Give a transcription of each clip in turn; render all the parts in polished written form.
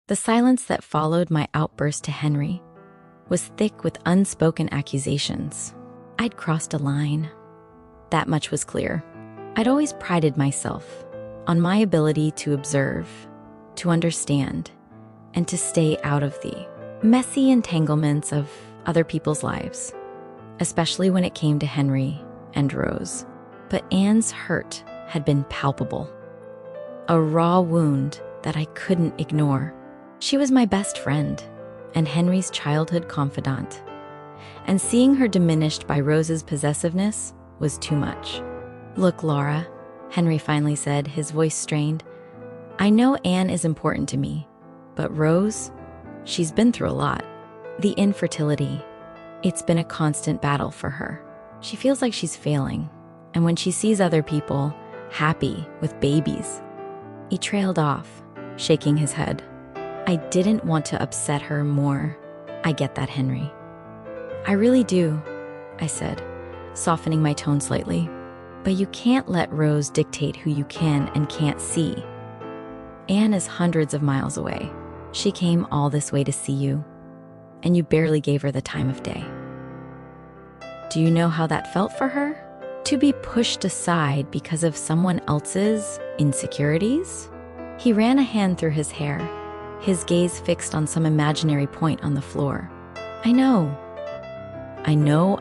The silence that followed my outburst to Henry was thick with unspoken accusations. I'd crossed a line. That much was clear. I'd always prided myself on my ability to observe, to understand, and to stay out of the messy entanglements of other people's lives, especially when it came to Henry and Rose. But Anne's hurt had been palpable, a raw wound that I couldn't ignore. She was my best friend and Henry's childhood confidant, and seeing her diminished by Rose's possessiveness was too much. "Look, Laura," Henry finally said, his voice strained. "I know Anne is important to me, but Rose, she's been through a lot. The infertility, it's been a constant battle for her. She feels like she's failing, and when she sees other people happy with babies." He trailed off, shaking his head. "I didn't want to upset her more. I get that, Henry." "I really do," I said, softening my tone slightly. "But you can't let Rose dictate who you can and can't see. Anne is hundreds of miles away. She came all this way to see you, and you barely gave her the time of day. Do you know how that felt for her? To be pushed aside because of someone else's insecurities?" He ran a hand through his hair, his gaze fixed on some imaginary point on the floor. I know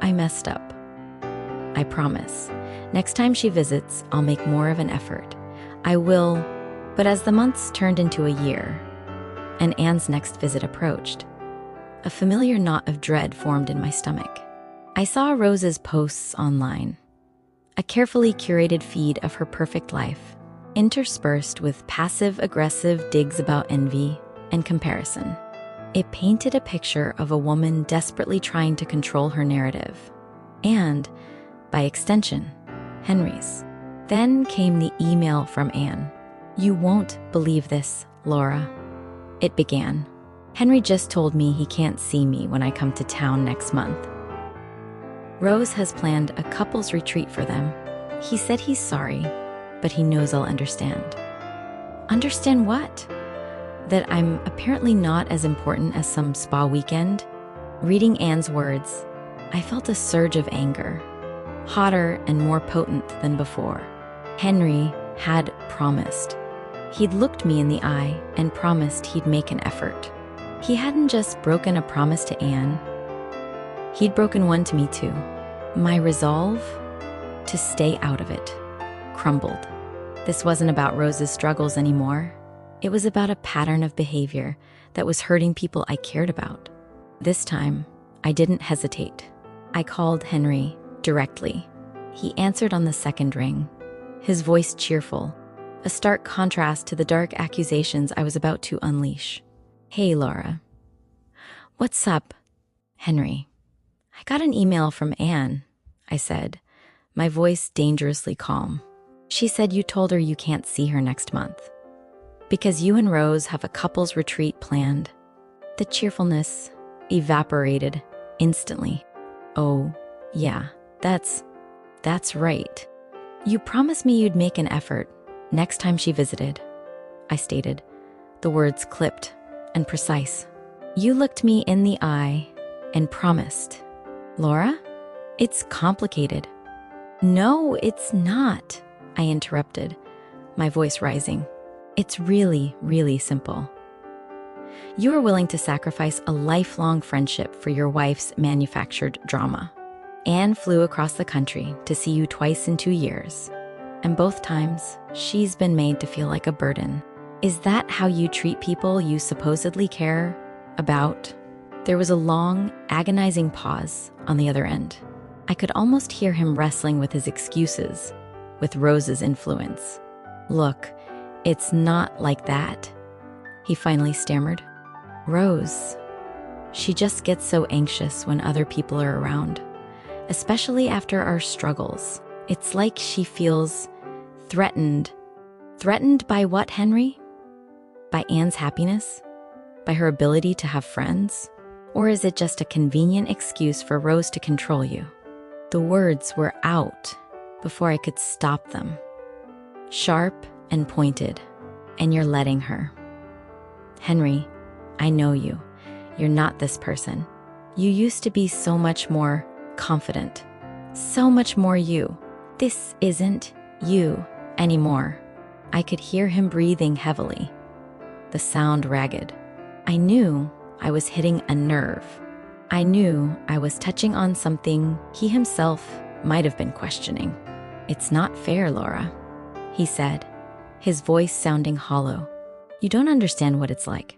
I messed up. I promise. Next time she visits, I'll make more of an effort. I will." But as the months turned into a year, and Anne's next visit approached, a familiar knot of dread formed in my stomach. I saw Rose's posts online, a carefully curated feed of her perfect life, interspersed with passive-aggressive digs about envy and comparison. It painted a picture of a woman desperately trying to control her narrative, and, by extension, Henry's. Then came the email from Anne. "You won't believe this, Laura," it began. "Henry just told me he can't see me when I come to town next month. Rose has planned a couples retreat for them. He said he's sorry, but he knows I'll understand." "Understand what?" "That I'm apparently not as important as some spa weekend." Reading Anne's words, I felt a surge of anger, hotter and more potent than before. Henry had promised. He'd looked me in the eye and promised he'd make an effort. He hadn't just broken a promise to Anne. He'd broken one to me too. My resolve to stay out of it crumbled. This wasn't about Rose's struggles anymore. It was about a pattern of behavior that was hurting people I cared about. This time, I didn't hesitate. I called Henry directly. He answered on the second ring, his voice cheerful, a stark contrast to the dark accusations I was about to unleash. "Hey, Laura." "What's up?" "Henry, I got an email from Anne," I said, my voice dangerously calm. "She said you told her you can't see her next month because you and Rose have a couples retreat planned." The cheerfulness evaporated instantly. "Oh, yeah, that's right. You promised me you'd make an effort next time she visited," I stated, the words clipped and precise. "You looked me in the eye and promised." "Laura, it's complicated." "No, it's not," I interrupted, my voice rising. "It's really, really simple. You are willing to sacrifice a lifelong friendship for your wife's manufactured drama. Anne flew across the country to see you twice in 2 years, and both times she's been made to feel like a burden. Is that how you treat people you supposedly care about?" There was a long, agonizing pause on the other end. I could almost hear him wrestling with his excuses, with Rose's influence. "Look, it's not like that," he finally stammered. "Rose, she just gets so anxious when other people are around, especially after our struggles. It's like she feels threatened." "Threatened by what, Henry? By Anne's happiness? By her ability to have friends? Or is it just a convenient excuse for Rose to control you?" The words were out before I could stop them. Sharp and pointed. "And you're letting her." "Henry, I know you. You're not this person. You used to be so much more confident. So much more you. This isn't you anymore." I could hear him breathing heavily, the sound ragged. I knew I was hitting a nerve. I knew I was touching on something he himself might have been questioning. "It's not fair, Laura," he said, his voice sounding hollow. "You don't understand what it's like.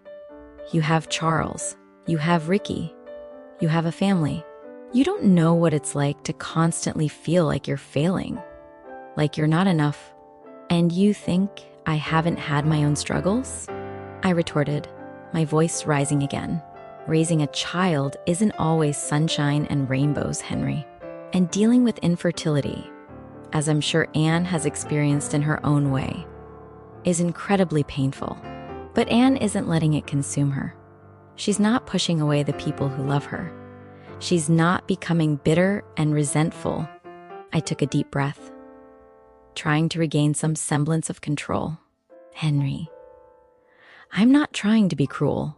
You have Charles. You have Ricky. You have a family. You don't know what it's like to constantly feel like you're failing, like you're not enough. And you think I haven't had my own struggles?" I retorted, my voice rising again. "Raising a child isn't always sunshine and rainbows, Henry. And dealing with infertility, as I'm sure Anne has experienced in her own way, is incredibly painful. But Anne isn't letting it consume her. She's not pushing away the people who love her. She's not becoming bitter and resentful." I took a deep breath, trying to regain some semblance of control. "Henry, I'm not trying to be cruel.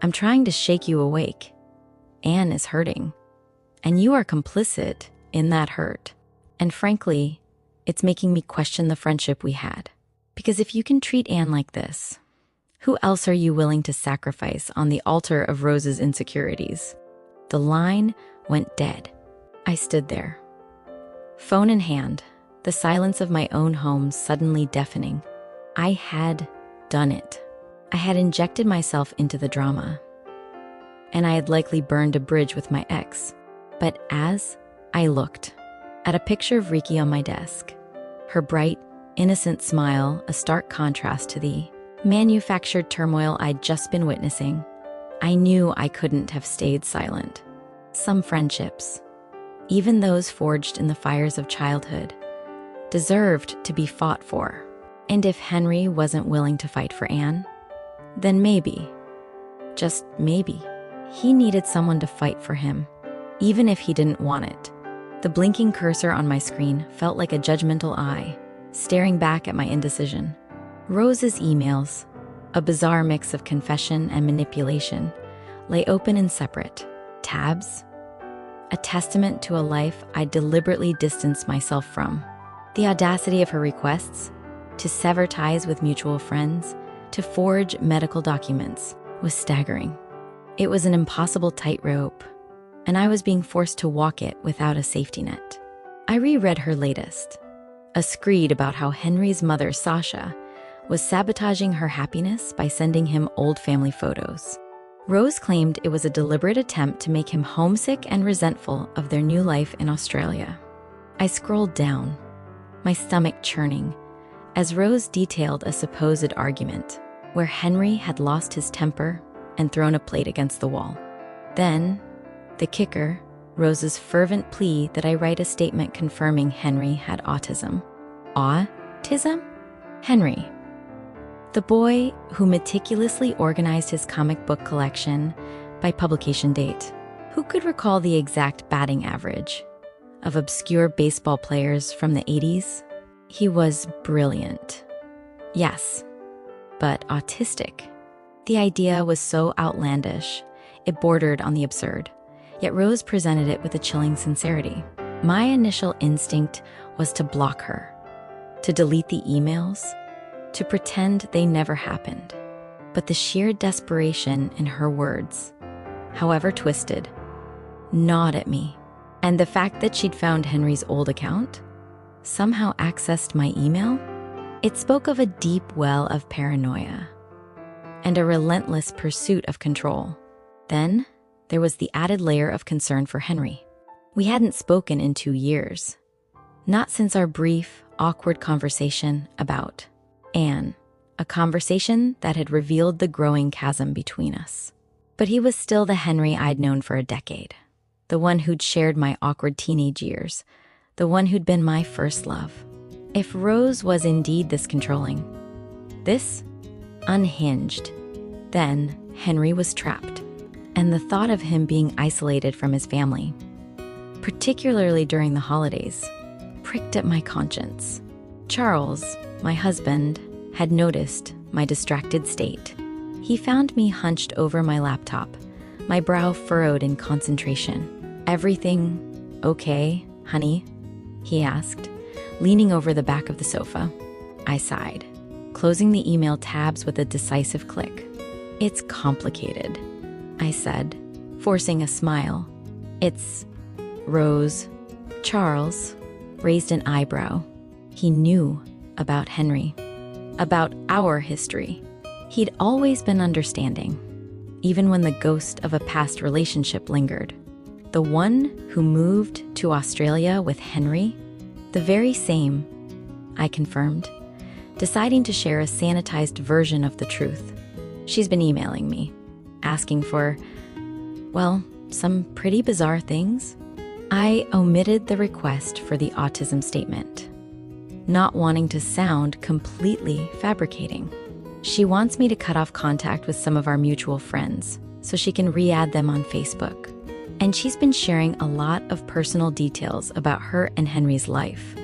I'm trying to shake you awake. Anne is hurting, and you are complicit in that hurt. And frankly, it's making me question the friendship we had. Because if you can treat Anne like this, who else are you willing to sacrifice on the altar of Rose's insecurities?" The line went dead. I stood there, phone in hand, the silence of my own home suddenly deafening. I had done it. I had injected myself into the drama, and I had likely burned a bridge with my ex. But as I looked at a picture of Ricky on my desk, her bright, innocent smile a stark contrast to the manufactured turmoil I'd just been witnessing, I knew I couldn't have stayed silent. Some friendships, even those forged in the fires of childhood, deserved to be fought for. And if Henry wasn't willing to fight for Anne, then maybe, just maybe, he needed someone to fight for him, even if he didn't want it. The blinking cursor on my screen felt like a judgmental eye, staring back at my indecision. Rose's emails, a bizarre mix of confession and manipulation, lay open in separate tabs, a testament to a life I deliberately distanced myself from. The audacity of her requests to sever ties with mutual friends, to forge medical documents, was staggering. It was an impossible tightrope, and I was being forced to walk it without a safety net. I reread her latest, a screed about how Henry's mother, Sasha, was sabotaging her happiness by sending him old family photos. Rose claimed it was a deliberate attempt to make him homesick and resentful of their new life in Australia. I scrolled down, my stomach churning, as Rose detailed a supposed argument where Henry had lost his temper and thrown a plate against the wall. Then, the kicker, Rose's fervent plea that I write a statement confirming Henry had autism. Autism? Henry, the boy who meticulously organized his comic book collection by publication date, who could recall the exact batting average of obscure baseball players from the 80s? He was brilliant. Yes, but autistic. The idea was so outlandish, it bordered on the absurd. Yet Rose presented it with a chilling sincerity. My initial instinct was to block her, to delete the emails, to pretend they never happened. But the sheer desperation in her words, however twisted, gnawed at me. And the fact that she'd found Henry's old account, somehow accessed my email, it spoke of a deep well of paranoia and a relentless pursuit of control. Then there was the added layer of concern for Henry. We hadn't spoken in 2 years, not since our brief, awkward conversation about Anne, a conversation that had revealed the growing chasm between us. But he was still the Henry I'd known for a decade, the one who'd shared my awkward teenage years, the one who'd been my first love. If Rose was indeed this controlling, this unhinged, then Henry was trapped. And the thought of him being isolated from his family, particularly during the holidays, pricked at my conscience. Charles, my husband, had noticed my distracted state. He found me hunched over my laptop, my brow furrowed in concentration. "Everything okay, honey?" he asked, leaning over the back of the sofa. I sighed, closing the email tabs with a decisive click. "It's complicated," I said, forcing a smile. "It's Rose." Charles raised an eyebrow. He knew about Henry, about our history. He'd always been understanding, even when the ghost of a past relationship lingered. The one who moved to Australia with Henry? The very same, I confirmed, deciding to share a sanitized version of the truth. "She's been emailing me, asking for, well, some pretty bizarre things." I omitted the request for the autism statement, not wanting to sound completely fabricating. "She wants me to cut off contact with some of our mutual friends so she can re-add them on Facebook. And she's been sharing a lot of personal details about her and Henry's life."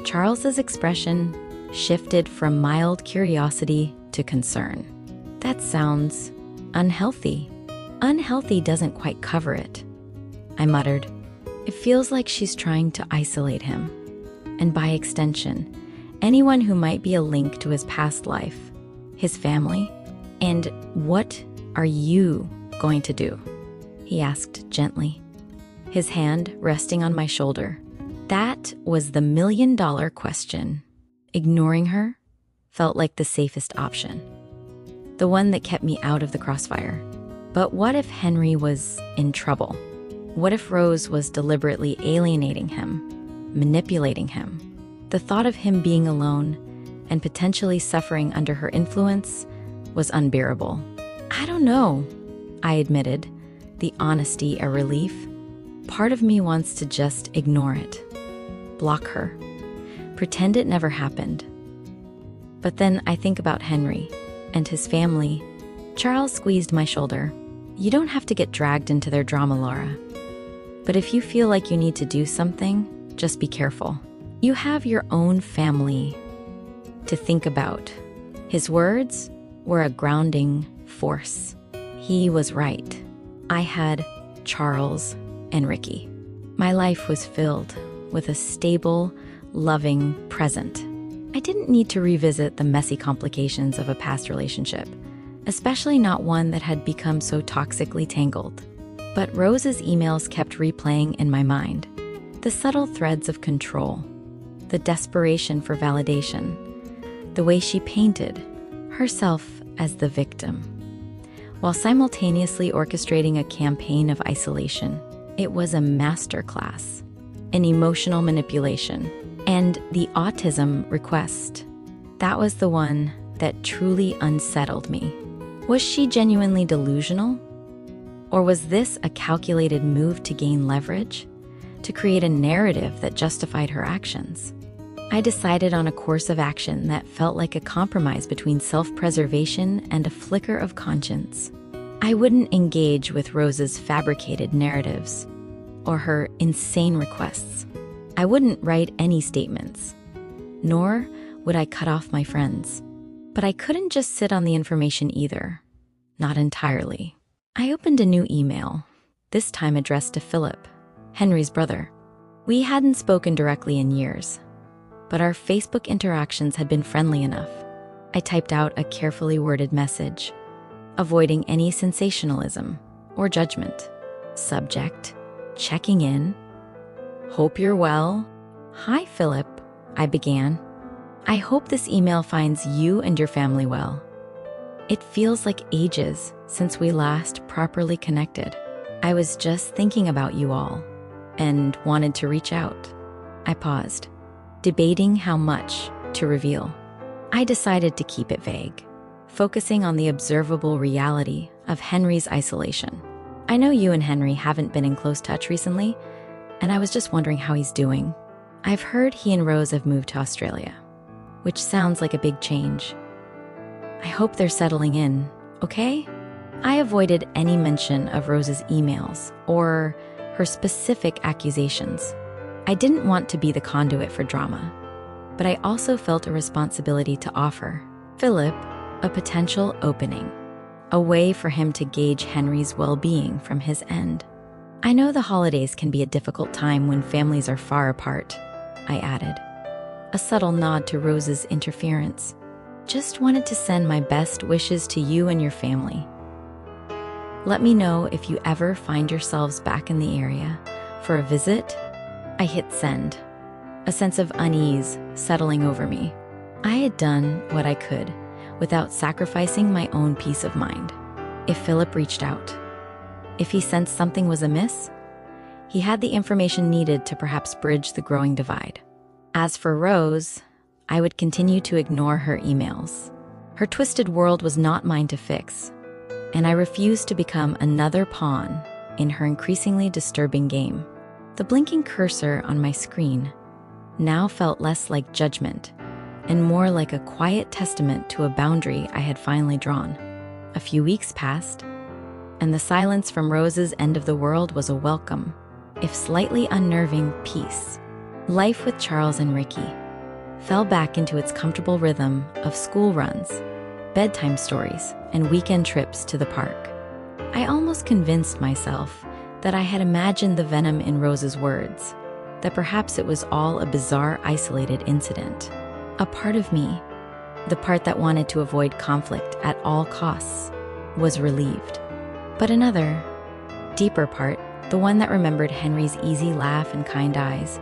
Charles's expression shifted from mild curiosity to concern. "That sounds unhealthy." "Unhealthy doesn't quite cover it," I muttered. "It feels like she's trying to isolate him, and by extension, anyone who might be a link to his past life, his family. And what are you going to do?" he asked gently, his hand resting on my shoulder. That was the million-dollar question. Ignoring her felt like the safest option, the one that kept me out of the crossfire. But what if Henry was in trouble? What if Rose was deliberately alienating him, manipulating him? The thought of him being alone and potentially suffering under her influence was unbearable. "I don't know," I admitted, the honesty a relief. Part of me wants to just ignore it, block her, pretend it never happened. But then I think about Henry and his family. Charles squeezed my shoulder. "You don't have to get dragged into their drama, Laura. But if you feel like you need to do something, just be careful. You have your own family to think about." His words were a grounding force. He was right. I had Charles and Ricky. My life was filled with a stable, loving present. I didn't need to revisit the messy complications of a past relationship, especially not one that had become so toxically tangled. But Rose's emails kept replaying in my mind. The subtle threads of control, the desperation for validation, the way she painted herself as the victim, while simultaneously orchestrating a campaign of isolation. It was a masterclass in emotional manipulation. And the autism request, that was the one that truly unsettled me. Was she genuinely delusional? Or was this a calculated move to gain leverage, to create a narrative that justified her actions? I decided on a course of action that felt like a compromise between self-preservation and a flicker of conscience. I wouldn't engage with Rose's fabricated narratives or her insane requests. I wouldn't write any statements, nor would I cut off my friends. But I couldn't just sit on the information either. Not entirely. I opened a new email, this time addressed to Philip, Henry's brother. We hadn't spoken directly in years, but our Facebook interactions had been friendly enough. I typed out a carefully worded message, avoiding any sensationalism or judgment. Subject, checking in. Hope you're well. Hi, Philip, I began. I hope this email finds you and your family well. It feels like ages since we last properly connected. I was just thinking about you all and wanted to reach out. I paused, debating how much to reveal. I decided to keep it vague, focusing on the observable reality of Henry's isolation. I know you and Henry haven't been in close touch recently, and I was just wondering how he's doing. I've heard he and Rose have moved to Australia, which sounds like a big change. I hope they're settling in, okay? I avoided any mention of Rose's emails or her specific accusations. I didn't want to be the conduit for drama, but I also felt a responsibility to offer Philip a potential opening. a way for him to gauge Henry's well-being from his end. I know the holidays can be a difficult time when families are far apart, I added, a subtle nod to Rose's interference. Just wanted to send my best wishes to you and your family. Let me know if you ever find yourselves back in the area for a visit. I hit send, a sense of unease settling over me. I had done what I could without sacrificing my own peace of mind. If Philip reached out, if he sensed something was amiss, he had the information needed to perhaps bridge the growing divide. As for Rose, I would continue to ignore her emails. Her twisted world was not mine to fix, and I refused to become another pawn in her increasingly disturbing game. The blinking cursor on my screen now felt less like judgment and more like a quiet testament to a boundary I had finally drawn. A few weeks passed, and the silence from Rose's end of the world was a welcome, if slightly unnerving, peace. Life with Charles and Ricky fell back into its comfortable rhythm of school runs, bedtime stories, and weekend trips to the park. I almost convinced myself that I had imagined the venom in Rose's words, that perhaps it was all a bizarre, isolated incident. A part of me, the part that wanted to avoid conflict at all costs, was relieved. But another, deeper part, the one that remembered Henry's easy laugh and kind eyes,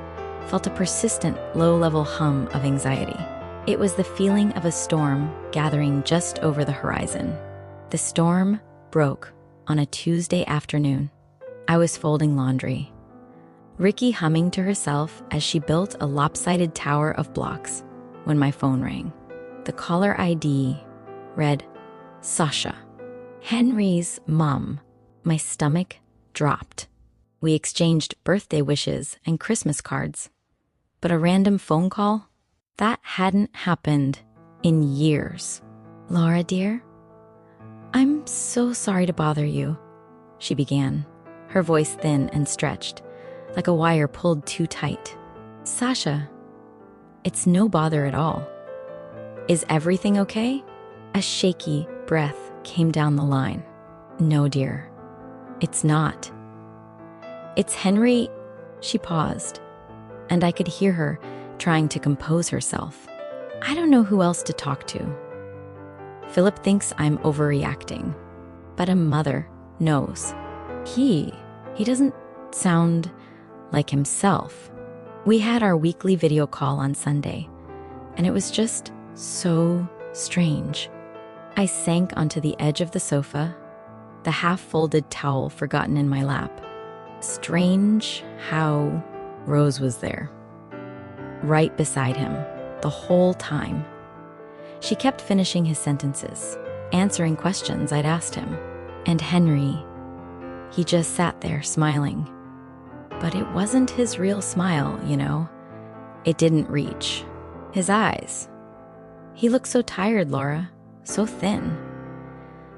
felt a persistent, low-level hum of anxiety. It was the feeling of a storm gathering just over the horizon. The storm broke on a Tuesday afternoon. I was folding laundry, Ricky humming to herself as she built a lopsided tower of blocks, when my phone rang. The caller ID read, Sasha, Henry's mom. My stomach dropped. We exchanged birthday wishes and Christmas cards. But a random phone call? That hadn't happened in years. Laura, dear, I'm so sorry to bother you, she began, her voice thin and stretched, like a wire pulled too tight. Sasha, it's no bother at all. Is everything okay? A shaky breath came down the line. No, dear, it's not. It's Henry. She paused, and I could hear her trying to compose herself. I don't know who else to talk to. Philip thinks I'm overreacting, but a mother knows. He doesn't sound like himself. We had our weekly video call on Sunday, and it was just so strange. I sank onto the edge of the sofa, the half-folded towel forgotten in my lap. Strange how Rose was there, right beside him, the whole time. She kept finishing his sentences, answering questions I'd asked him. And Henry, he just sat there smiling. But it wasn't his real smile, you know. It didn't reach. His eyes. He looked so tired, Laura, so thin.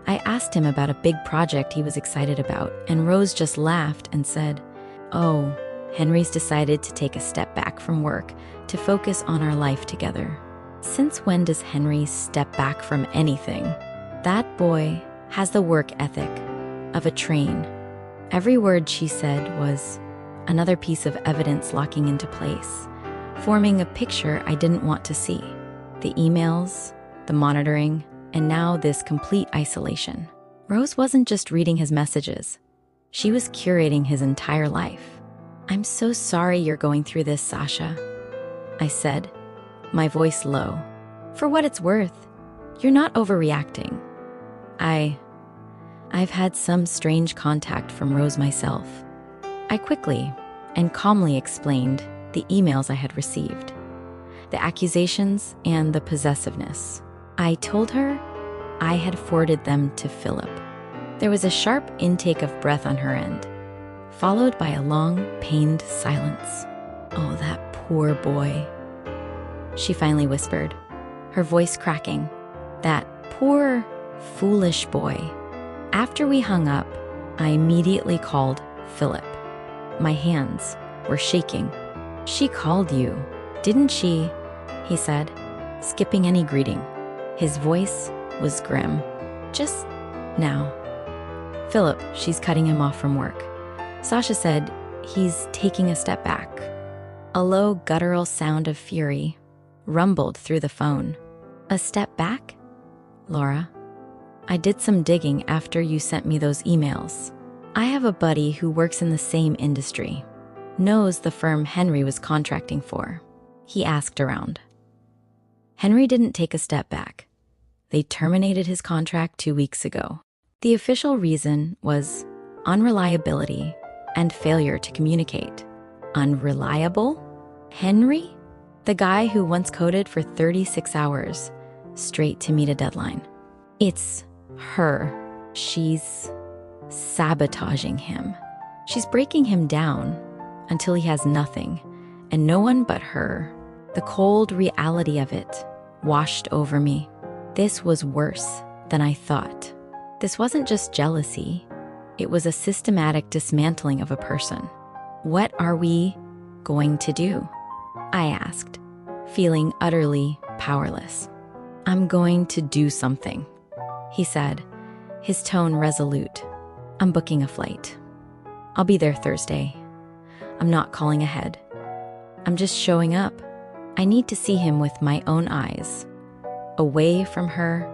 I asked him about a big project he was excited about, and Rose just laughed and said, Oh, Henry's decided to take a step back from work to focus on our life together. Since when does Henry step back from anything? That boy has the work ethic of a train. Every word she said was another piece of evidence locking into place, forming a picture I didn't want to see. The emails, the monitoring, and now this complete isolation. Rose wasn't just reading his messages. She was curating his entire life. I'm so sorry you're going through this, Sasha, I said, my voice low. For what it's worth, you're not overreacting. I've had some strange contact from Rose myself. I quickly and calmly explained the emails I had received, the accusations and the possessiveness. I told her I had forwarded them to Philip. There was a sharp intake of breath on her end, followed by a long, pained silence. Oh, that poor boy, she finally whispered, her voice cracking. That poor, foolish boy. After we hung up, I immediately called Philip. My hands were shaking. She called you, didn't she? He said, skipping any greeting. His voice was grim. Just Now, Philip, she's cutting him off from work. Sasha said he's taking a step back. A low, guttural sound of fury rumbled through the phone. A step back? Laura, I did some digging after you sent me those emails. I have a buddy who works in the same industry, knows the firm Henry was contracting for. He asked around. Henry didn't take a step back. They terminated his contract 2 weeks ago. The official reason was unreliability and failure to communicate. Unreliable? Henry? The guy who once coded for 36 hours straight to meet a deadline. It's her. She's sabotaging him. She's breaking him down until he has nothing and no one but her. The cold reality of it washed over me. This was worse than I thought. This wasn't just jealousy. It was a systematic dismantling of a person. What are we going to do? I asked, feeling utterly powerless. I'm going to do something, he said, his tone resolute. I'm booking a flight. I'll be there Thursday. I'm not calling ahead. I'm just showing up. I need to see him with my own eyes. Away from her.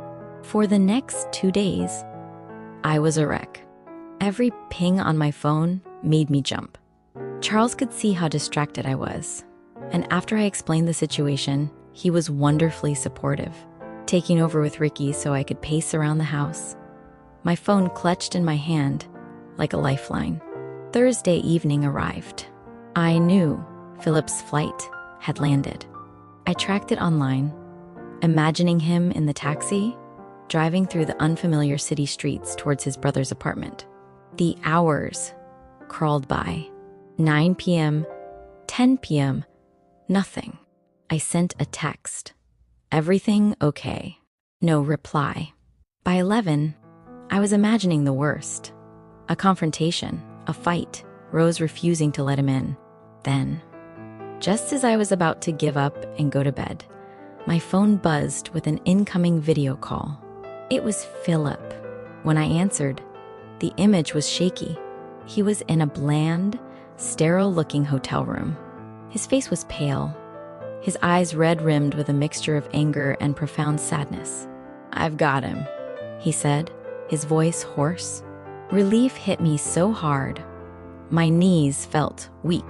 For the next 2 days, I was a wreck. Every ping on my phone made me jump. Charles could see how distracted I was. And after I explained the situation, he was wonderfully supportive, taking over with Ricky so I could pace around the house. My phone clutched in my hand like a lifeline. Thursday evening arrived. I knew Philip's flight had landed. I tracked it online, imagining him in the taxi, driving through the unfamiliar city streets towards his brother's apartment. The hours crawled by. 9 p.m., 10 p.m., nothing. I sent a text. Everything okay. No reply. By 11, I was imagining the worst. A confrontation, a fight, Rose refusing to let him in. Then, just as I was about to give up and go to bed, my phone buzzed with an incoming video call. It was Philip. When I answered, the image was shaky. He was in a bland, sterile-looking hotel room. His face was pale, his eyes red-rimmed with a mixture of anger and profound sadness. I've got him, he said, his voice hoarse. Relief hit me so hard. My knees felt weak.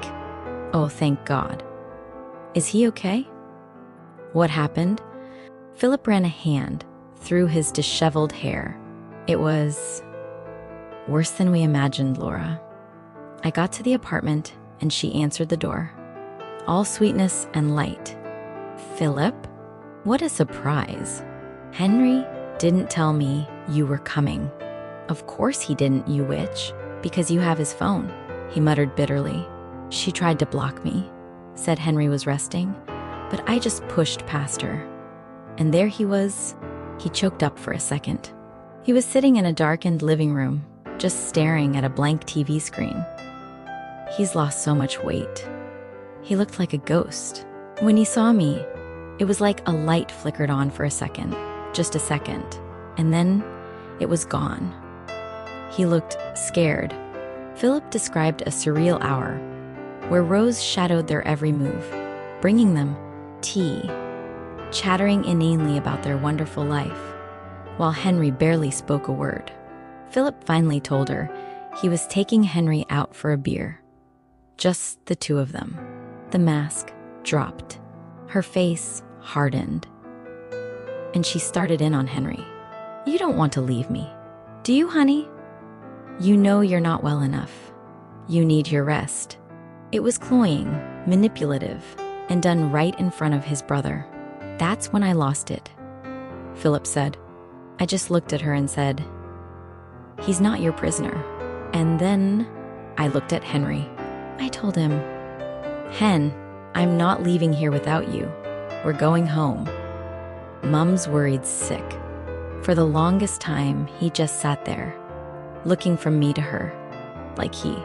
Oh, thank God. Is he okay? What happened? Philip ran a hand through his disheveled hair. It was worse than we imagined, Laura. I got to the apartment and she answered the door. All sweetness and light. Philip? What a surprise. Henry didn't tell me you were coming. Of course he didn't, you witch, because you have his phone, he muttered bitterly. She tried to block me, said Henry was resting, but I just pushed past her. And there he was. He choked up for a second. He was sitting in a darkened living room, just staring at a blank TV screen. He's lost so much weight. He looked like a ghost. When he saw me, it was like a light flickered on for a second, just a second, and then it was gone. He looked scared. Philip described a surreal hour where Rose shadowed their every move, bringing them tea, chattering inanely about their wonderful life, while Henry barely spoke a word. Philip finally told her he was taking Henry out for a beer. Just the two of them. The mask dropped. Her face hardened. And she started in on Henry. You don't want to leave me, do you, honey? You know you're not well enough. You need your rest. It was cloying, manipulative, and done right in front of his brother. That's when I lost it, Philip said. I just looked at her and said, he's not your prisoner. And then I looked at Henry. I told him, Hen, I'm not leaving here without you. We're going home. Mum's worried sick. For the longest time, he just sat there, looking from me to her, like he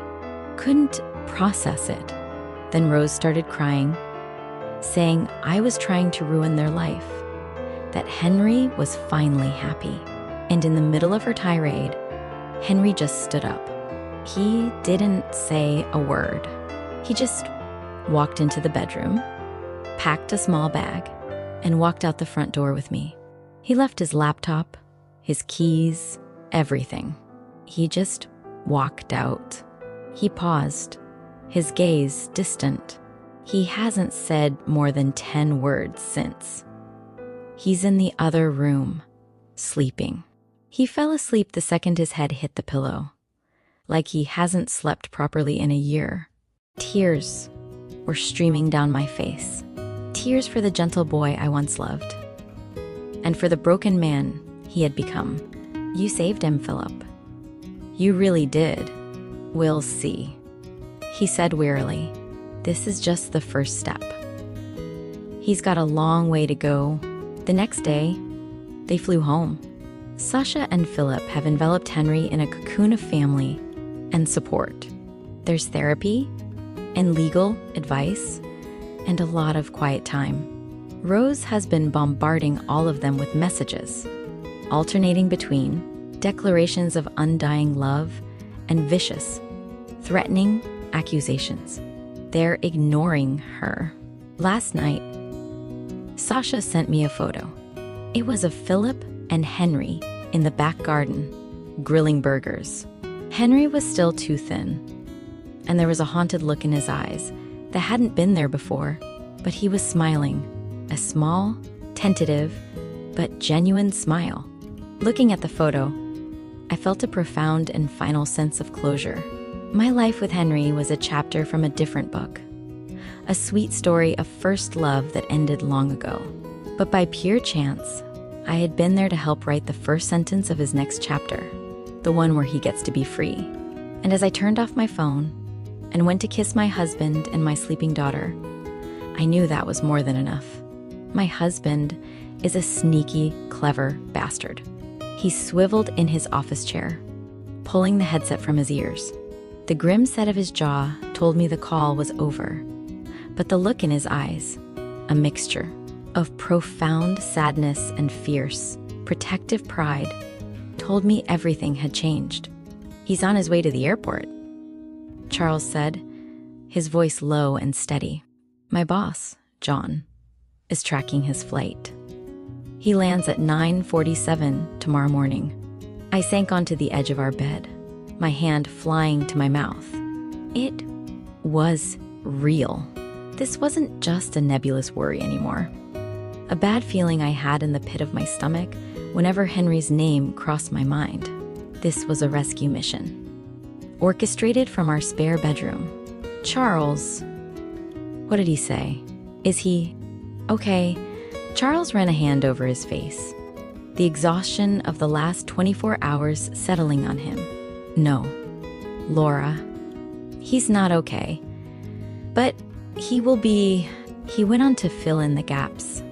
couldn't process it. Then Rose started crying, saying I was trying to ruin their life, that Henry was finally happy. And in the middle of her tirade, Henry just stood up. He didn't say a word. He just walked into the bedroom, packed a small bag, and walked out the front door with me. He left his laptop, his keys, everything. He just walked out. He paused, his gaze distant. He hasn't said more than 10 words since. He's in the other room, sleeping. He fell asleep the second his head hit the pillow, like he hasn't slept properly in a year. Tears were streaming down my face. Tears for the gentle boy I once loved, and for the broken man he had become. You saved him, Philip. You really did. We'll see, he said wearily. This is just the first step. He's got a long way to go. The next day, they flew home. Sasha and Philip have enveloped Henry in a cocoon of family and support. There's therapy and legal advice and a lot of quiet time. Rose has been bombarding all of them with messages, alternating between declarations of undying love and vicious, threatening accusations. They're ignoring her. Last night, Sasha sent me a photo. It was of Philip and Henry in the back garden, grilling burgers. Henry was still too thin, and there was a haunted look in his eyes that hadn't been there before, but he was smiling, a small, tentative, but genuine smile. Looking at the photo, I felt a profound and final sense of closure. My life with Henry was a chapter from a different book, a sweet story of first love that ended long ago. But by pure chance, I had been there to help write the first sentence of his next chapter, the one where he gets to be free. And as I turned off my phone and went to kiss my husband and my sleeping daughter, I knew that was more than enough. My husband is a sneaky, clever bastard. He swiveled in his office chair, pulling the headset from his ears. The grim set of his jaw told me the call was over, but the look in his eyes, a mixture of profound sadness and fierce, protective pride, told me everything had changed. He's on his way to the airport, Charles said, his voice low and steady. My boss, John, is tracking his flight. He lands at 9:47 tomorrow morning. I sank onto the edge of our bed, my hand flying to my mouth. It was real. This wasn't just a nebulous worry anymore. A bad feeling I had in the pit of my stomach whenever Henry's name crossed my mind. This was a rescue mission, orchestrated from our spare bedroom. Charles, what did he say? Is he okay? Charles ran a hand over his face, the exhaustion of the last 24 hours settling on him. No, Laura, he's not okay. But he will be. He went on to fill in the gaps,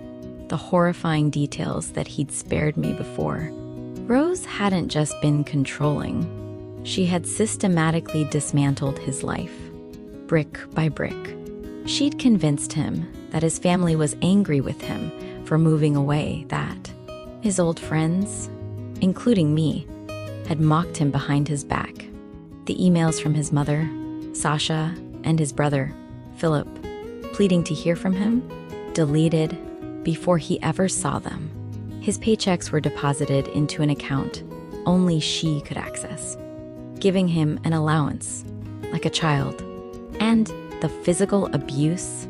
the horrifying details that he'd spared me before. Rose hadn't just been controlling. She had systematically dismantled his life, brick by brick. She'd convinced him that his family was angry with him for moving away, that his old friends, including me, had mocked him behind his back. The emails from his mother, Sasha, and his brother, Philip, pleading to hear from him, deleted before he ever saw them. His paychecks were deposited into an account only she could access, giving him an allowance, like a child. And the physical abuse,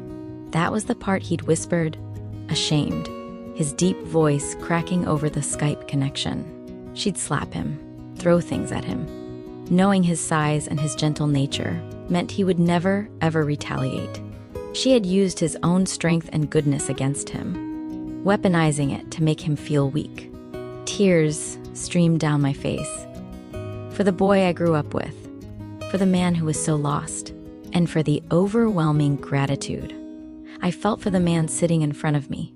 that was the part he'd whispered, ashamed, his deep voice cracking over the Skype connection. She'd slap him, throw things at him. Knowing his size and his gentle nature meant he would never, ever retaliate. She had used his own strength and goodness against him, weaponizing it to make him feel weak. Tears streamed down my face. For the boy I grew up with, for the man who was so lost, and for the overwhelming gratitude I felt for the man sitting in front of me.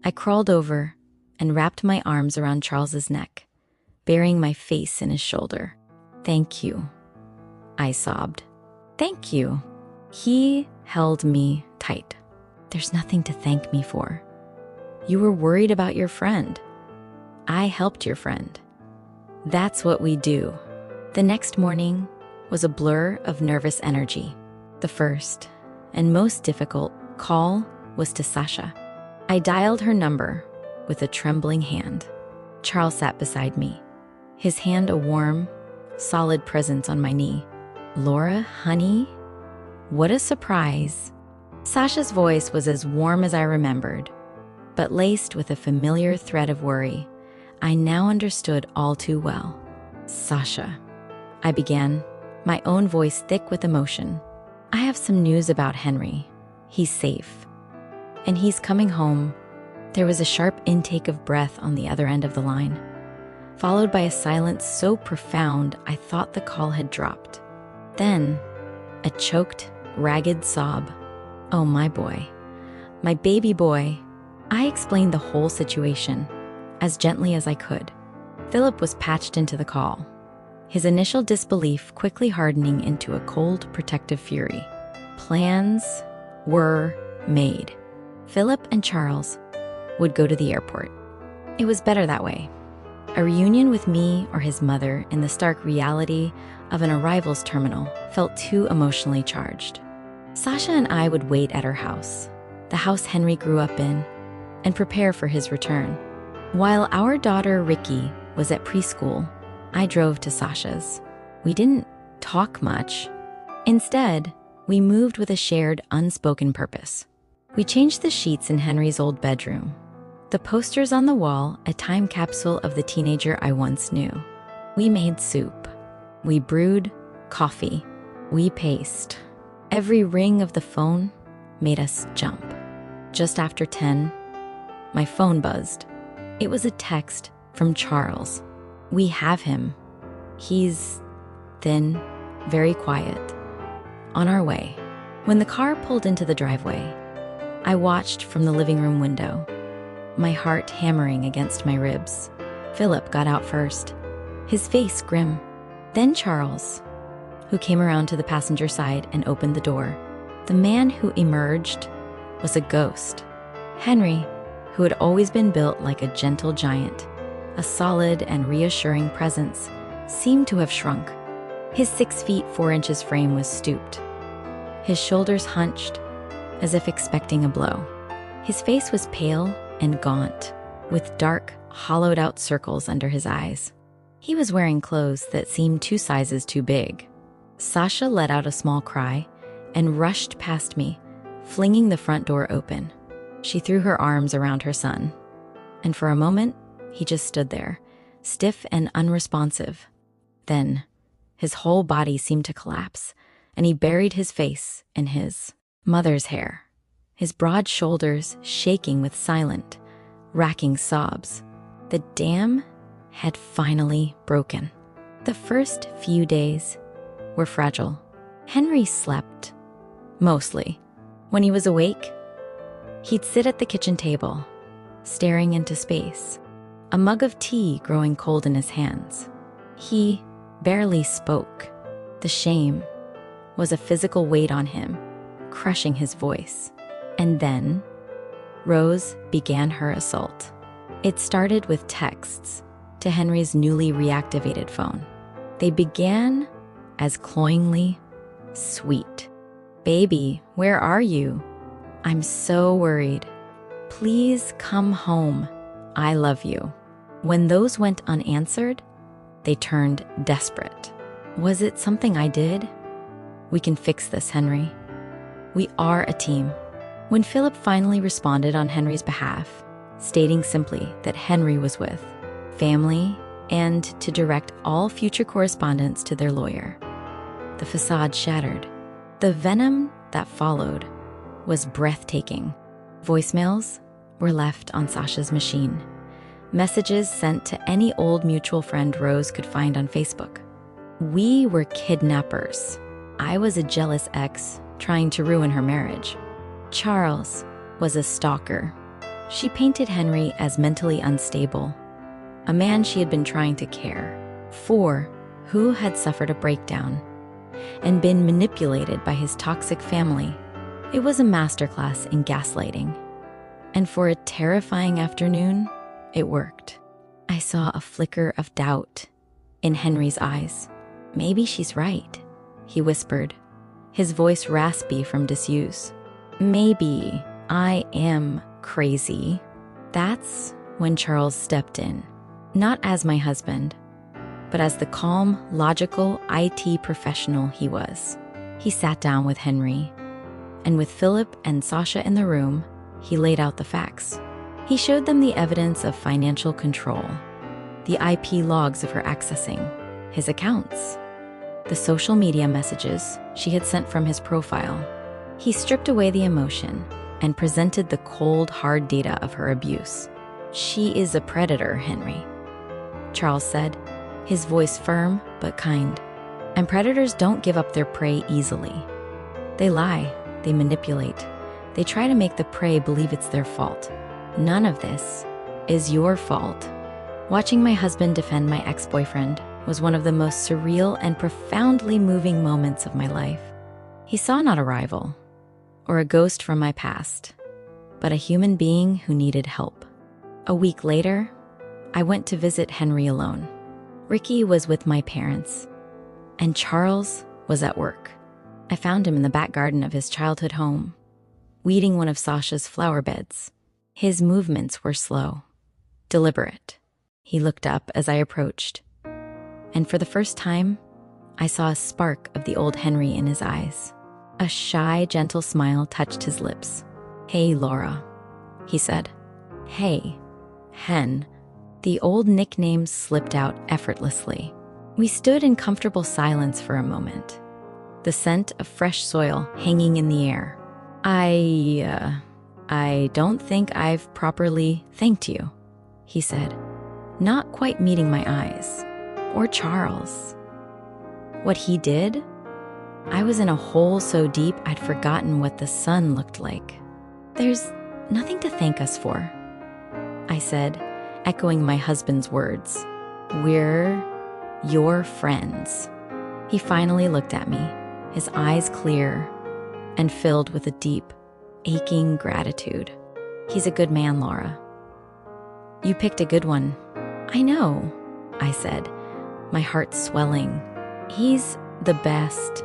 I crawled over and wrapped my arms around Charles's neck, burying my face in his shoulder. Thank you, I sobbed. Thank you. He held me tight. There's nothing to thank me for. You were worried about your friend. I helped your friend. That's what we do. The next morning was a blur of nervous energy. The first and most difficult call was to Sasha. I dialed her number with a trembling hand. Charles sat beside me, his hand a warm, solid presence on my knee. "Laura, honey? What a surprise." Sasha's voice was as warm as I remembered, but laced with a familiar thread of worry I now understood all too well. "Sasha," I began, my own voice thick with emotion. "I have some news about Henry. He's safe. And he's coming home." There was a sharp intake of breath on the other end of the line, followed by a silence so profound I thought the call had dropped. Then, a choked, ragged sob. "Oh, my boy. My baby boy." I explained the whole situation, as gently as I could. Philip was patched into the call, his initial disbelief quickly hardening into a cold, protective fury. Plans were made. Philip and Charles would go to the airport. It was better that way. A reunion with me or his mother in the stark reality of an arrivals terminal felt too emotionally charged. Sasha and I would wait at her house, the house Henry grew up in, and prepare for his return. While our daughter Ricky was at preschool, I drove to Sasha's. We didn't talk much. Instead, we moved with a shared, unspoken purpose. We changed the sheets in Henry's old bedroom. The posters on the wall, a time capsule of the teenager I once knew. We made soup. We brewed coffee. We paced. Every ring of the phone made us jump. Just after 10, my phone buzzed. It was a text from Charles. "We have him. He's thin, very quiet. On our way." When the car pulled into the driveway, I watched from the living room window, my heart hammering against my ribs. Philip got out first, his face grim. Then Charles, who came around to the passenger side and opened the door. The man who emerged was a ghost. Henry, who had always been built like a gentle giant, a solid and reassuring presence, seemed to have shrunk. His 6 feet 4 inches frame was stooped, his shoulders hunched, as if expecting a blow. His face was pale and gaunt, with dark, hollowed-out circles under his eyes. He was wearing clothes that seemed 2 sizes too big. Sasha let out a small cry and rushed past me, flinging the front door open. She threw her arms around her son, and for a moment, he just stood there, stiff and unresponsive. Then, his whole body seemed to collapse, and he buried his face in his mother's hair, his broad shoulders shaking with silent, racking sobs. The dam had finally broken. The first few days were fragile. Henry slept, mostly. When he was awake, he'd sit at the kitchen table, staring into space, a mug of tea growing cold in his hands. He barely spoke. The shame was a physical weight on him, crushing his voice. And then, Rose began her assault. It started with texts to Henry's newly reactivated phone. They began as cloyingly sweet. "Baby, where are you? I'm so worried. Please come home. I love you." When those went unanswered, they turned desperate. "Was it something I did? We can fix this, Henry. We are a team." When Philip finally responded on Henry's behalf, stating simply that Henry was with family and to direct all future correspondence to their lawyer, the facade shattered. The venom that followed was breathtaking. Voicemails were left on Sasha's machine. Messages sent to any old mutual friend Rose could find on Facebook. We were kidnappers. I was a jealous ex trying to ruin her marriage. Charles was a stalker. She painted Henry as mentally unstable, a man she had been trying to care for, who had suffered a breakdown and been manipulated by his toxic family. It was a masterclass in gaslighting, and for a terrifying afternoon, it worked. I saw a flicker of doubt in Henry's eyes. "Maybe she's right," he whispered, his voice raspy from disuse. "Maybe I am crazy." That's when Charles stepped in, not as my husband, but as the calm, logical IT professional he was. He sat down with Henry, and with Philip and Sasha in the room, he laid out the facts. He showed them the evidence of financial control, the IP logs of her accessing his accounts, the social media messages she had sent from his profile. He stripped away the emotion and presented the cold, hard data of her abuse. "She is a predator, Henry," Charles said, his voice firm but kind. "And predators don't give up their prey easily. They lie, they manipulate, they try to make the prey believe it's their fault. None of this is your fault." Watching my husband defend my ex-boyfriend was one of the most surreal and profoundly moving moments of my life. He saw not a rival or a ghost from my past, but a human being who needed help. A week later, I went to visit Henry alone. Ricky was with my parents, and Charles was at work. I found him in the back garden of his childhood home, weeding one of Sasha's flower beds. His movements were slow, deliberate. He looked up as I approached, and for the first time, I saw a spark of the old Henry in his eyes. A shy, gentle smile touched his lips. "Hey, Laura," he said. "Hey, Hen." The old nickname slipped out effortlessly. We stood in comfortable silence for a moment, the scent of fresh soil hanging in the air. I don't think I've properly thanked you," he said, not quite meeting my eyes. Or Charles. What he did? I was in a hole so deep I'd forgotten what the sun looked like. "There's nothing to thank us for," I said, echoing my husband's words. "We're your friends." He finally looked at me, his eyes clear and filled with a deep, aching gratitude. "He's a good man, Laura." "You picked a good one." "I know," I said, my heart swelling. "He's the best."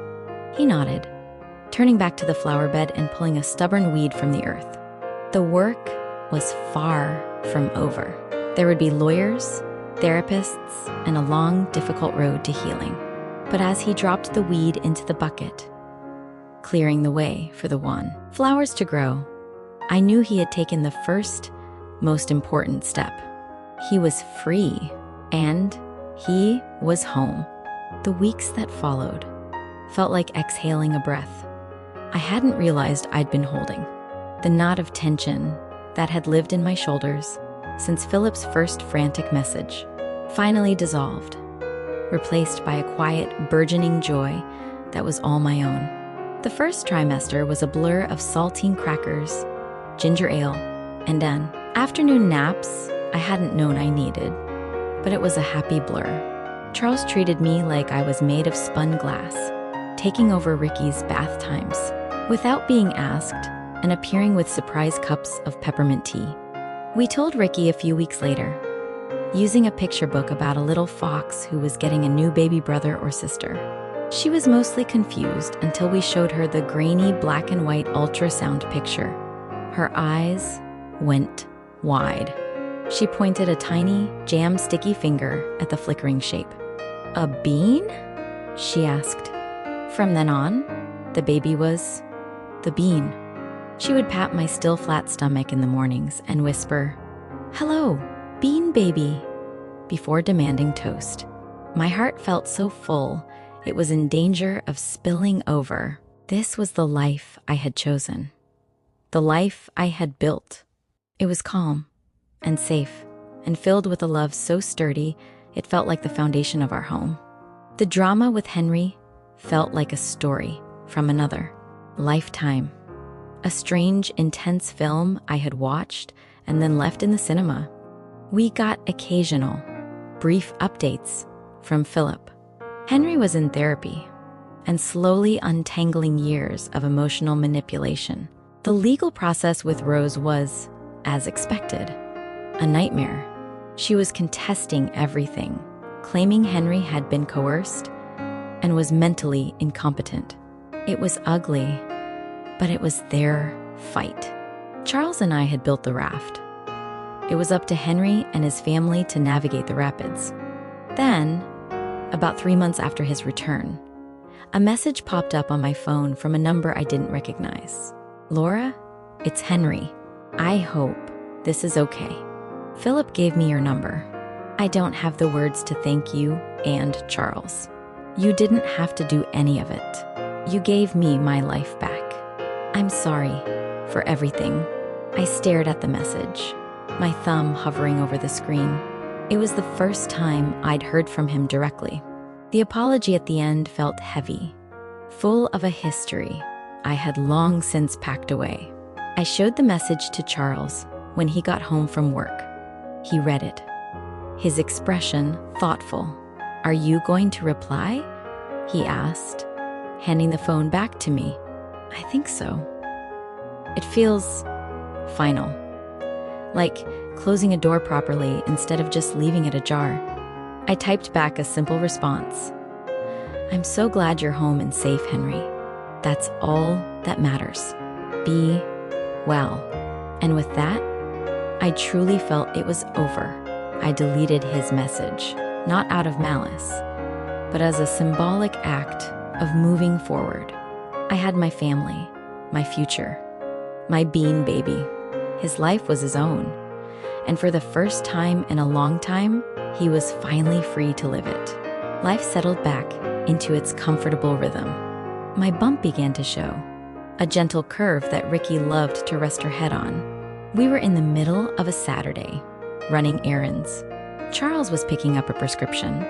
He nodded, turning back to the flower bed and pulling a stubborn weed from the earth. The work was far from over. There would be lawyers, therapists, and a long, difficult road to healing. But as he dropped the weed into the bucket, clearing the way for the flowers to grow, I knew he had taken the first, most important step. He was free, and he was home. The weeks that followed felt like exhaling a breath I hadn't realized I'd been holding. The knot of tension that had lived in my shoulders since Philip's first frantic message finally dissolved, replaced by a quiet, burgeoning joy that was all my own. The first trimester was a blur of saltine crackers, ginger ale, and an afternoon naps I hadn't known I needed, but it was a happy blur. Charles treated me like I was made of spun glass, taking over Ricky's bath times without being asked and appearing with surprise cups of peppermint tea. We told Ricky a few weeks later, using a picture book about a little fox who was getting a new baby brother or sister. She was mostly confused until we showed her the grainy black and white ultrasound picture. Her eyes went wide. She pointed a tiny, jam-sticky finger at the flickering shape. "A bean?" she asked. From then on, the baby was the bean. She would pat my still flat stomach in the mornings and whisper, "Hello, bean baby," before demanding toast. My heart felt so full, it was in danger of spilling over. This was the life I had chosen. The life I had built. It was calm and safe and filled with a love so sturdy it felt like the foundation of our home. The drama with Henry felt like a story from another lifetime. A strange, intense film I had watched and then left in the cinema. We got occasional, brief updates from Philip. Henry was in therapy and slowly untangling years of emotional manipulation. The legal process with Rose was, as expected, a nightmare. She was contesting everything, claiming Henry had been coerced and was mentally incompetent. It was ugly, but it was their fight. Charles and I had built the raft. It was up to Henry and his family to navigate the rapids. Then, about 3 months after his return, a message popped up on my phone from a number I didn't recognize. "Laura, it's Henry. I hope this is okay. Philip gave me your number. I don't have the words to thank you and Charles. You didn't have to do any of it. You gave me my life back. I'm sorry for everything." I stared at the message, my thumb hovering over the screen. It was the first time I'd heard from him directly. The apology at the end felt heavy, full of a history I had long since packed away. I showed the message to Charles when he got home from work. He read it, his expression thoughtful. "Are you going to reply?" he asked, handing the phone back to me. "I think so. It feels final, like closing a door properly instead of just leaving it ajar." I typed back a simple response. "I'm so glad you're home and safe, Henry. That's all that matters. Be well." And with that, I truly felt it was over. I deleted his message, not out of malice, but as a symbolic act of moving forward. I had my family, my future, my bean baby. His life was his own, and for the first time in a long time, he was finally free to live it. Life settled back into its comfortable rhythm. My bump began to show, a gentle curve that Ricky loved to rest her head on. We were in the middle of a Saturday, running errands. Charles was picking up a prescription,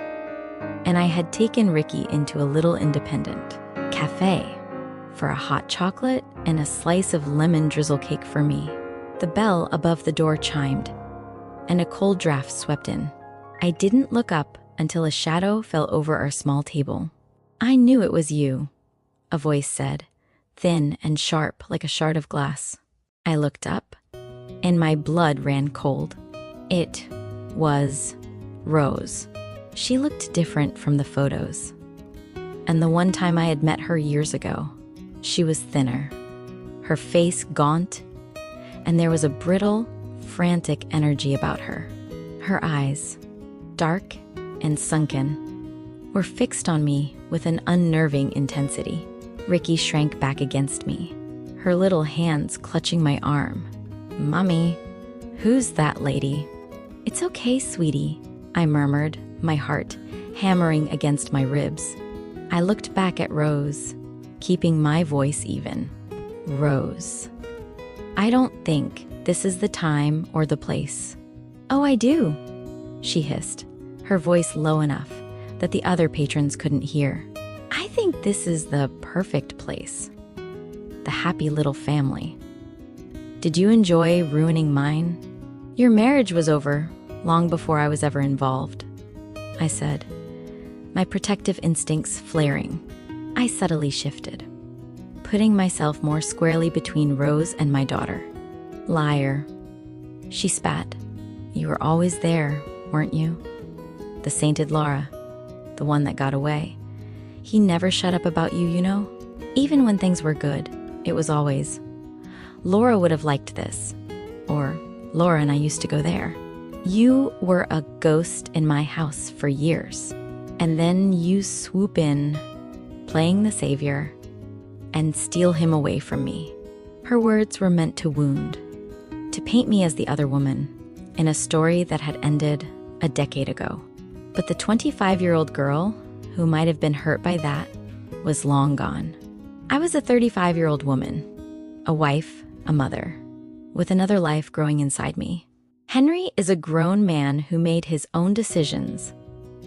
and I had taken Ricky into a little independent cafe for a hot chocolate and a slice of lemon drizzle cake for me. The bell above the door chimed, and a cold draft swept in. I didn't look up until a shadow fell over our small table. "I knew it was you," a voice said, thin and sharp like a shard of glass. I looked up, and my blood ran cold. It was Rose. She looked different from the photos. And the one time I had met her years ago, she was thinner, her face gaunt, and there was a brittle, frantic energy about her. Her eyes, dark and sunken, were fixed on me with an unnerving intensity. Ricky shrank back against me, her little hands clutching my arm. "Mommy, who's that lady?" "It's okay, sweetie," I murmured, my heart hammering against my ribs. I looked back at Rose, keeping my voice even. "Rose, I don't think this is the time or the place." "Oh, I do," she hissed, her voice low enough that the other patrons couldn't hear. "I think this is the perfect place. The happy little family. Did you enjoy ruining mine? Your marriage was over long before I was ever involved," I said, my protective instincts flaring. I subtly shifted, putting myself more squarely between Rose and my daughter. "Liar," she spat. "You were always there, weren't you? The sainted Laura, the one that got away. He never shut up about you, you know? Even when things were good, it was always, 'Laura would have liked this,' or 'Laura and I used to go there.' You were a ghost in my house for years, and then you swoop in, playing the savior, and steal him away from me." Her words were meant to wound, to paint me as the other woman in a story that had ended a decade ago. But the 25-year-old girl who might have been hurt by that was long gone. I was a 35-year-old woman, a wife, a mother, with another life growing inside me. "Henry is a grown man who made his own decisions,"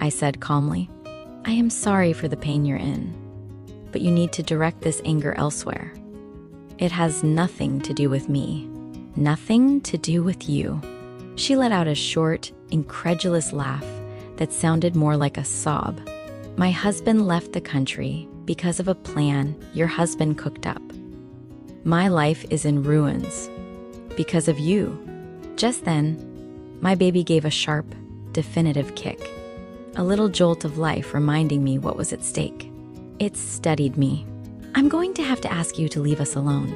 I said calmly. "I am sorry for the pain you're in, but you need to direct this anger elsewhere. It has nothing to do with me, nothing to do with you." She let out a short, incredulous laugh that sounded more like a sob. "My husband left the country because of a plan your husband cooked up. My life is in ruins because of you." Just then, my baby gave a sharp, definitive kick. a little jolt of life reminding me what was at stake. It steadied me. "I'm going to have to ask you to leave us alone,"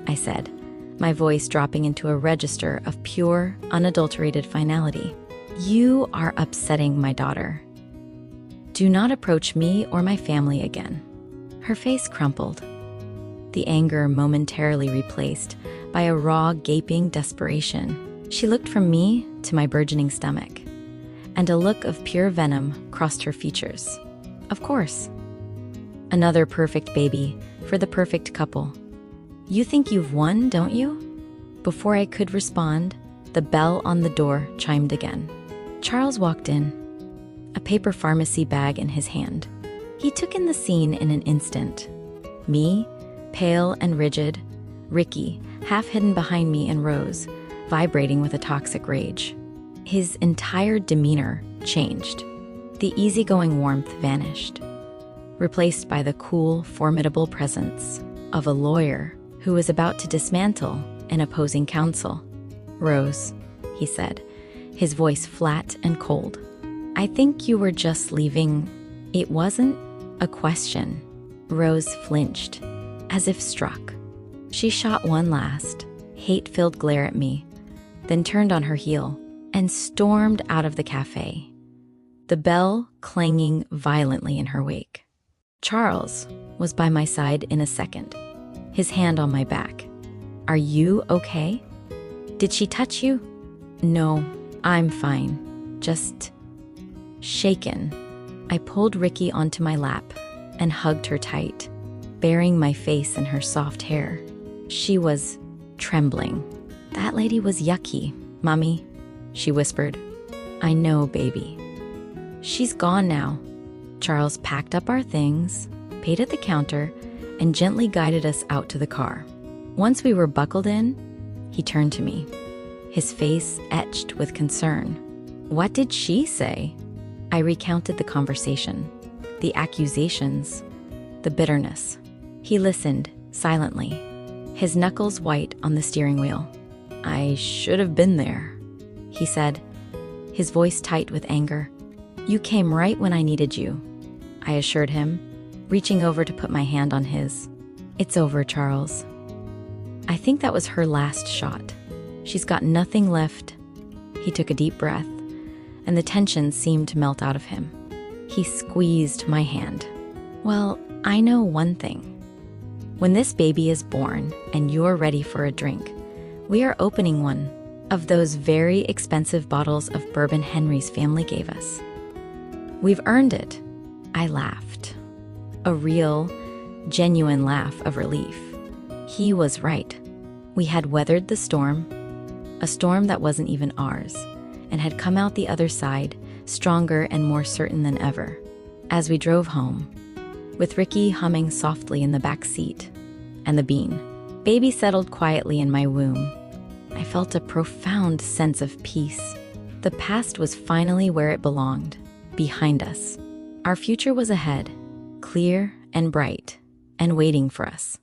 I said, my voice dropping into a register of pure, unadulterated finality. "You are upsetting my daughter. Do not approach me or my family again." Her face crumpled, the anger momentarily replaced by a raw, gaping desperation. She looked from me to my burgeoning stomach, and a look of pure venom crossed her features. Of course. Another perfect baby for the perfect couple. "You think you've won, don't you?" Before I could respond, the bell on the door chimed again. Charles walked in, a paper pharmacy bag in his hand. He took in the scene in an instant. Me, pale and rigid, Ricky, half hidden behind me, and Rose, vibrating with a toxic rage. His entire demeanor changed. The easygoing warmth vanished, replaced by the cool, formidable presence of a lawyer who was about to dismantle an opposing counsel. "Rose," he said, his voice flat and cold, "I think you were just leaving." It wasn't a question. Rose flinched, as if struck. She shot one last, hate-filled glare at me, then turned on her heel and stormed out of the cafe, the bell clanging violently in her wake. Charles was by my side in a second, his hand on my back. "Are you okay? Did she touch you?" "No, I'm fine. Just shaken." I pulled Ricky onto my lap and hugged her tight, burying my face in her soft hair. She was trembling. "That lady was yucky, Mommy," she whispered. "I know, baby." "She's gone now." Charles packed up our things, paid at the counter, and gently guided us out to the car. Once we were buckled in, he turned to me, his face etched with concern. "What did she say?" I recounted the conversation, the accusations, the bitterness. He listened silently, his knuckles white on the steering wheel. "I should have been there," he said, his voice tight with anger. "You came right when I needed you," I assured him, reaching over to put my hand on his. "It's over, Charles. I think that was her last shot. She's got nothing left." He took a deep breath, and the tension seemed to melt out of him. He squeezed my hand. "Well, I know one thing. When this baby is born and you're ready for a drink, we are opening one of those very expensive bottles of bourbon Henry's family gave us. We've earned it." I laughed. A real, genuine laugh of relief. He was right. We had weathered the storm, a storm that wasn't even ours, and had come out the other side stronger and more certain than ever. As we drove home, with Ricky humming softly in the back seat, and the bean, baby settled quietly in my womb, I felt a profound sense of peace. The past was finally where it belonged, behind us. Our future was ahead, clear and bright, and waiting for us.